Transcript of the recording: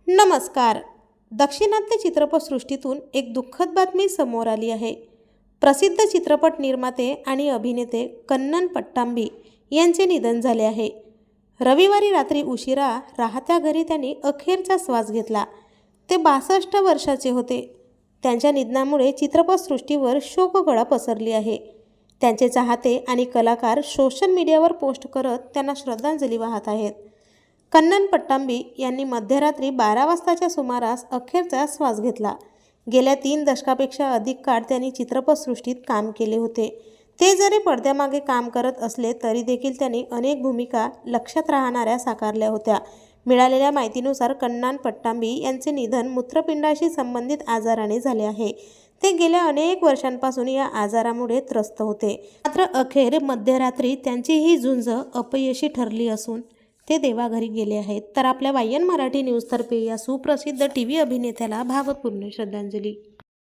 नमस्कार. दक्षिणात्य चित्रपटसृष्टीतून एक दुःखद बातमी समोर आली आहे. प्रसिद्ध चित्रपट निर्माते आणि अभिनेते कन्नन पट्टांबी यांचे निधन झाले आहे. रविवारी रात्री उशिरा राहत्या घरी त्यांनी अखेरचा श्वास घेतला. ते 62 वर्षाचे होते. त्यांच्या निधनामुळे चित्रपटसृष्टीवर शोककळा पसरली आहे. त्यांचे चाहते आणि कलाकार सोशल मीडियावर पोस्ट करत त्यांना श्रद्धांजली वाहत आहेत. कन्नन पट्टांबी यांनी मध्यरात्री 12 वाजताच्या सुमारास अखेरचा श्वास घेतला. गेल्या 3 दशकापेक्षा अधिक काळ त्यांनी चित्रपटसृष्टीत काम केले होते. ते जरी पडद्यामागे काम करत असले तरी देखील त्यांनी अनेक भूमिका लक्षात राहणाऱ्या साकारल्या होत्या. मिळालेल्या माहितीनुसार कन्नन पट्टांबी यांचे निधन मूत्रपिंडाशी संबंधित आजाराने झाले आहे. ते गेल्या अनेक वर्षांपासून या आजारामुळे त्रस्त होते. मात्र अखेर मध्यरात्री त्यांची ही झुंज अपयशी ठरली असून ते देवाघरी गेले आहेत. तर आपल्या वायन मराठी न्यूजतर्फे या सुप्रसिद्ध टीव्ही अभिनेत्याला भावपूर्ण श्रद्धांजली.